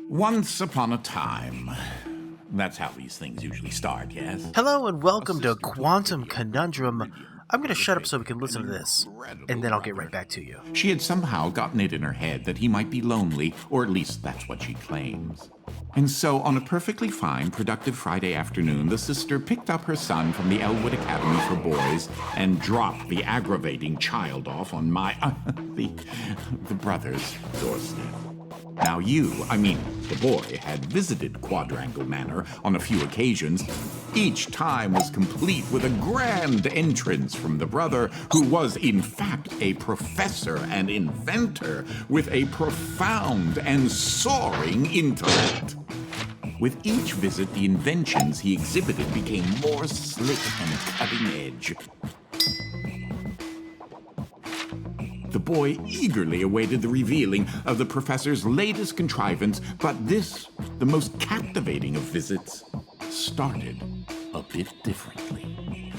Once upon a time. That's how these things usually start, yes? Hello and welcome to Quantum Conundrum. I'm going to shut up so we can listen to this, and then I'll get right back to you. She had somehow gotten it in her head that he might be lonely, or at least that's what she claims. And so, on a perfectly fine, productive Friday afternoon, the sister picked up her son from the Elwood Academy for Boys and dropped the aggravating child off on the brother's doorstep. Now the boy, had visited Quadrangle Manor on a few occasions. Each time was complete with a grand entrance from the brother, who was in fact a professor and inventor with a profound and soaring intellect. With each visit, the inventions he exhibited became more slick and cutting edge. The boy eagerly awaited the revealing of the professor's latest contrivance, but this, the most captivating of visits, started a bit differently.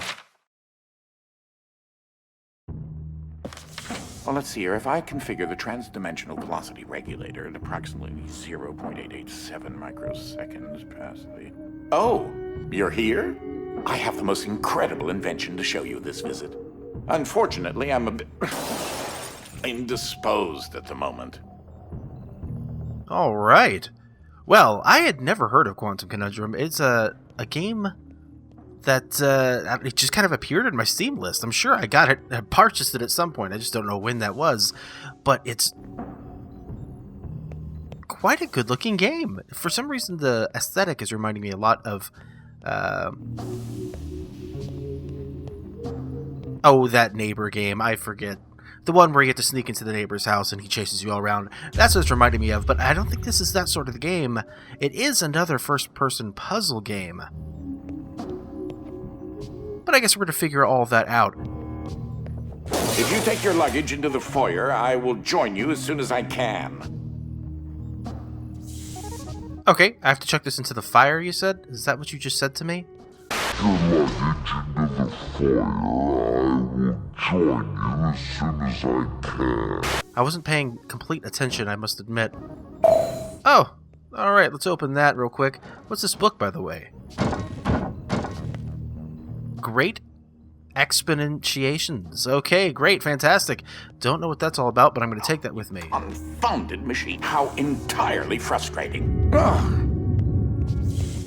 Well, let's see here. If I configure the transdimensional velocity regulator at approximately 0.887 microseconds past the... Oh, you're here? I have the most incredible invention to show you this visit. Unfortunately, I'm a bit... indisposed at the moment. All right. Well, I had never heard of Quantum Conundrum. It's a game that it just kind of appeared in my Steam list. I'm sure I purchased it at some point. I just don't know when that was. But it's quite a good-looking game. For some reason, the aesthetic is reminding me a lot of... that neighbor game. I forget. The one where you get to sneak into the neighbor's house and he chases you all around. That's what it's reminding me of, but I don't think this is that sort of game. It is another first-person puzzle game. But I guess we're going to figure all that out. If you take your luggage into the foyer, I will join you as soon as I can. Okay, I have to chuck this into the fire, you said? Is that what you just said to me? Your luggage into the foyer. I will join you as soon as I can. I wasn't paying complete attention, I must admit. Oh, alright, let's open that real quick. What's this book, by the way? Great Exponentiations. Okay, great, fantastic. Don't know what that's all about, but I'm going to take that with me. Confounded machine. How entirely frustrating. Ugh.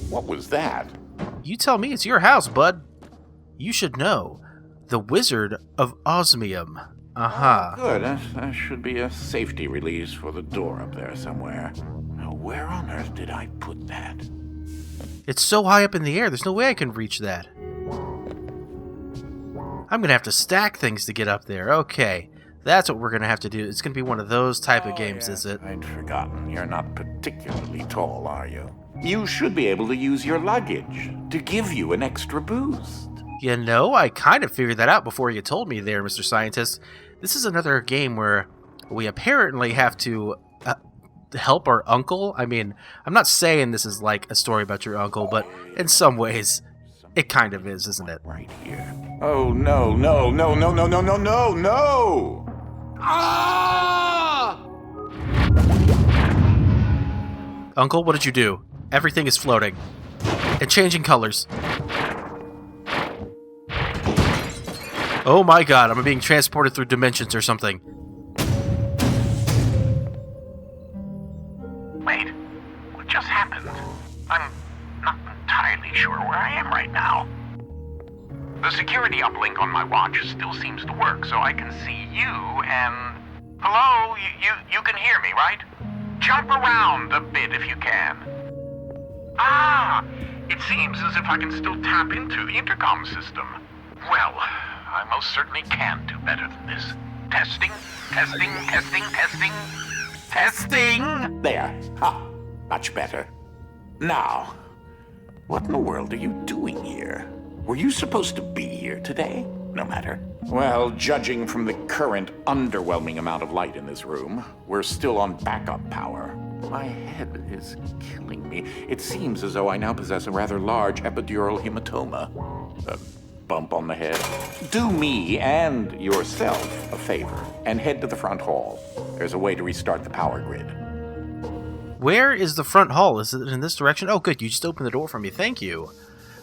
What was that? You tell me, it's your house, bud. You should know. The Wizard of Osmium. Aha. Good. That should be a safety release for the door up there somewhere. Now, where on earth did I put that? It's so high up in the air, there's no way I can reach that. I'm going to have to stack things to get up there. Okay, that's what we're going to have to do. It's going to be one of those type of games, is it? I'd forgotten. You're not particularly tall, are you? You should be able to use your luggage to give you an extra boost. You know, I kind of figured that out before you told me there, Mr. Scientist. This is another game where we apparently have to help our uncle. I mean, I'm not saying this is like a story about your uncle, but in some ways, it kind of is, isn't it? Right here. Oh, no. Ah! Uncle, what did you do? Everything is floating. And changing colors. Oh my god, I'm being transported through dimensions or something. Wait, what just happened? I'm not entirely sure where I am right now. The security uplink on my watch still seems to work, so I can see you and... Hello? You can hear me, right? Jump around a bit if you can. Ah! It seems as if I can still tap into the intercom system. Well, I most certainly can do better than this. Testing. There. Ha! Much better. Now, what in the world are you doing here? Were you supposed to be here today? No matter. Well, judging from the current underwhelming amount of light in this room, we're still on backup power. My head is killing me. It seems as though I now possess a rather large epidural hematoma. A bump on the head. Do me and yourself a favor and head to the front hall. There's a way to restart the power grid. Where is the front hall? Is it in this direction? Oh, good. You just opened the door for me. Thank you.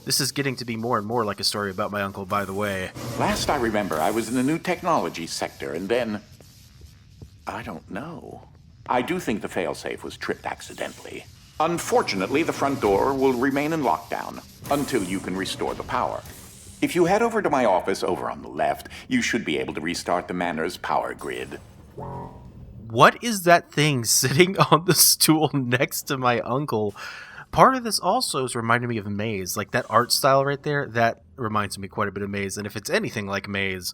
This is getting to be more and more like a story about my uncle, by the way. Last I remember, I was in the new technology sector, and then... I don't know. I do think the failsafe was tripped accidentally. Unfortunately, the front door will remain in lockdown until you can restore the power. If you head over to my office over on the left, you should be able to restart the manor's power grid. What is that thing sitting on the stool next to my uncle? Part of this also is reminding me of Maze. Like that art style right there, that reminds me quite a bit of Maze. And if it's anything like Maze,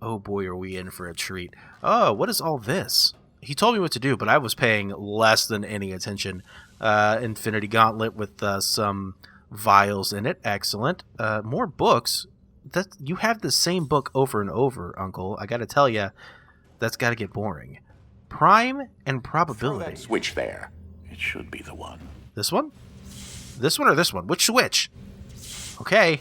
oh boy, are we in for a treat. Oh, what is all this? He told me what to do, but I was paying less than any attention. Infinity Gauntlet with some vials in it. Excellent. More books. You have the same book over and over, Uncle. I gotta tell you, that's gotta get boring. Prime and probability. Throw that switch there. It should be the one. This one? This one or this one? Which switch? Okay.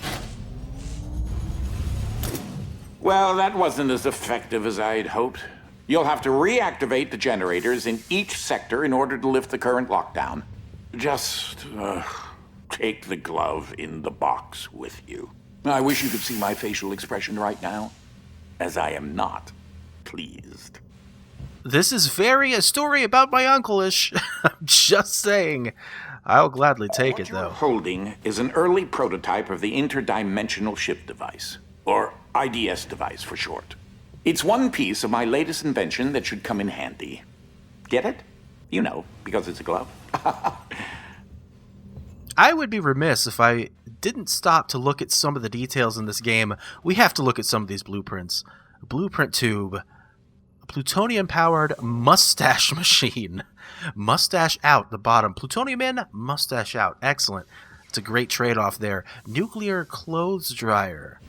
Well, that wasn't as effective as I'd hoped. You'll have to reactivate the generators in each sector in order to lift the current lockdown. Just take the glove in the box with you. I wish you could see my facial expression right now, as I am not pleased. This is very a story about my uncle-ish. I'm just saying. I'll gladly take it, though. What you're holding is an early prototype of the interdimensional shift device, or IDS device for short. It's one piece of my latest invention that should come in handy. Get it? You know, because it's a glove. I would be remiss if I didn't stop to look at some of the details in this game. We have to look at some of these blueprints. Blueprint tube. Plutonium-powered mustache machine. Mustache out, the bottom. Plutonium in, mustache out. Excellent. It's a great trade-off there. Nuclear clothes dryer.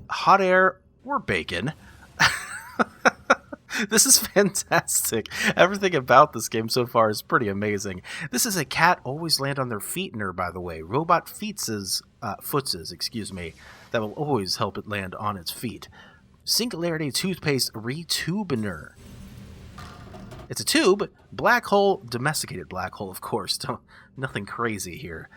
Hot air or bacon. This is fantastic. Everything about this game so far is pretty amazing. This is a cat always land on their feetner, by the way. Robot footses, that will always help it land on its feet. Singularity toothpaste retubiner. It's a tube, black hole, domesticated black hole, of course. Nothing crazy here.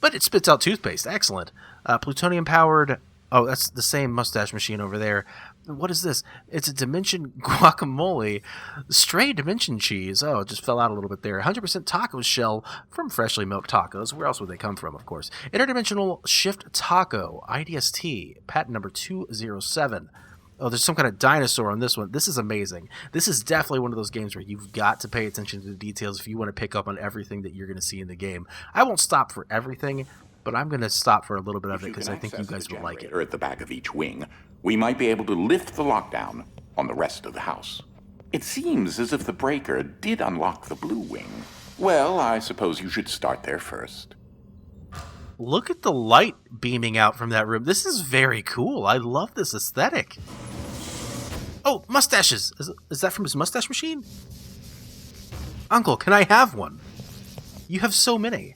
But it spits out toothpaste. Excellent. Plutonium-powered... Oh, that's the same mustache machine over there. What is this? It's a Dimension guacamole. Stray Dimension cheese. Oh, it just fell out a little bit there. 100% taco shell from freshly milked tacos. Where else would they come from, of course? Interdimensional shift taco. IDST. Patent number 207. Oh, there's some kind of dinosaur on this one. This is amazing. This is definitely one of those games where you've got to pay attention to the details if you want to pick up on everything that you're going to see in the game. I won't stop for everything, but I'm going to stop for a little bit of it because I think you guys will like it. At the back of each wing, we might be able to lift the lockdown on the rest of the house. It seems as if the breaker did unlock the blue wing. Well, I suppose you should start there first. Look at the light beaming out from that room. This is very cool. I love this aesthetic. Oh, mustaches! Is that from his mustache machine? Uncle, can I have one? You have so many.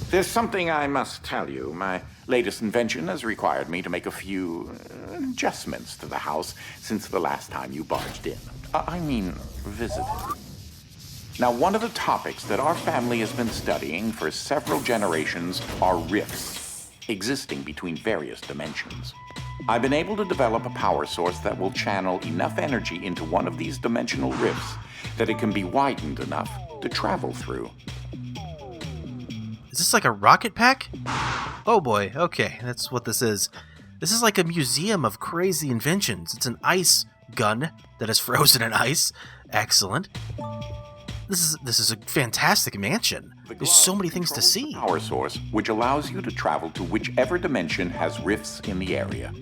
There's something I must tell you. My latest invention has required me to make a few adjustments to the house since the last time you barged in. Visited. Now, one of the topics that our family has been studying for several generations are rifts existing between various dimensions. I've been able to develop a power source that will channel enough energy into one of these dimensional rifts that it can be widened enough to travel through. Is this like a rocket pack? Oh boy, okay, that's what this is. This is like a museum of crazy inventions. It's an ice gun that is frozen in ice. Excellent. This is a fantastic mansion. There's so many things to see. Power source, which allows you to travel to whichever dimension has rifts in the area.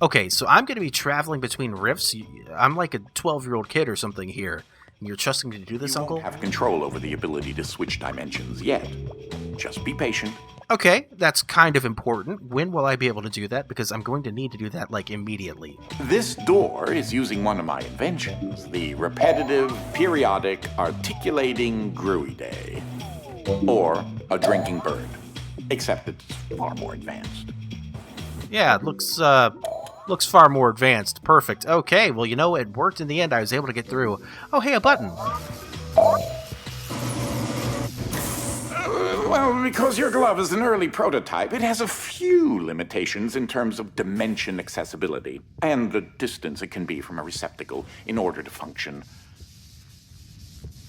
Okay, so I'm going to be traveling between rifts. I'm like a 12-year-old kid or something here. You're trusting me to do this, You Uncle? won't have control over the ability to switch dimensions yet. Just be patient. Okay, that's kind of important. When will I be able to do that? Because I'm going to need to do that, like, immediately. This door is using one of my inventions, the repetitive, periodic, articulating gruidae. Or a drinking bird. Except it's far more advanced. Yeah, it looks Looks far more advanced. Perfect. Okay, well, you know, it worked in the end. I was able to get through. Oh, hey, a button. Well, because your glove is an early prototype, it has a few limitations in terms of dimension accessibility and the distance it can be from a receptacle in order to function.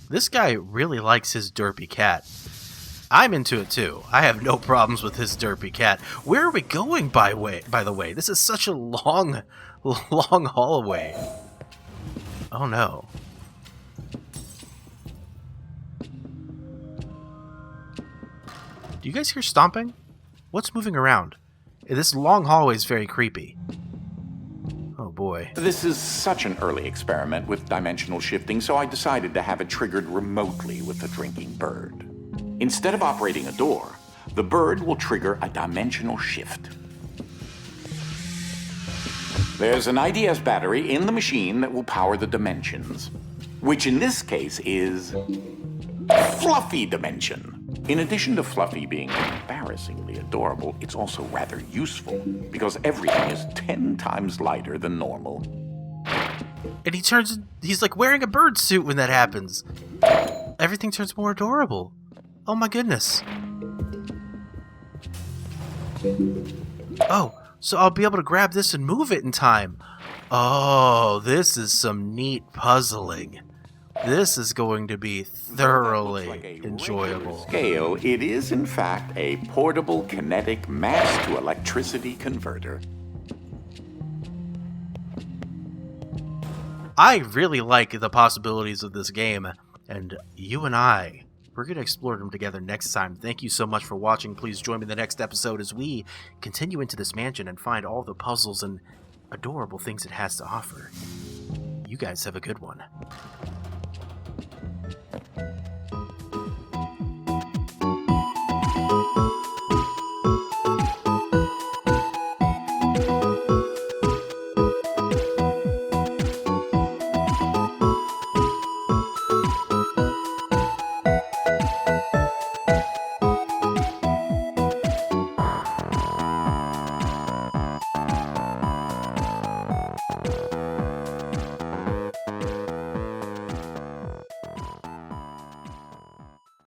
This guy really likes his derpy cat. I'm into it too. I have no problems with his derpy cat. Where are we going, by the way? This is such a long hallway. Oh no. Do you guys hear stomping? What's moving around? This long hallway is very creepy. Oh boy. This is such an early experiment with dimensional shifting, so I decided to have it triggered remotely with the drinking bird. Instead of operating a door, the bird will trigger a dimensional shift. There's an IDS battery in the machine that will power the dimensions, which in this case is Fluffy Dimension. In addition to Fluffy being embarrassingly adorable, it's also rather useful because everything is 10 times lighter than normal. And he's like wearing a bird suit when that happens. Everything turns more adorable. Oh my goodness. Oh, so I'll be able to grab this and move it in time. Oh, this is some neat puzzling. This is going to be thoroughly enjoyable. Scale, it is in fact a portable kinetic mass to electricity converter. I really like the possibilities of this game, and you and we're going to explore them together next time. Thank you so much for watching. Please join me in the next episode as we continue into this mansion and find all the puzzles and adorable things it has to offer. You guys have a good one.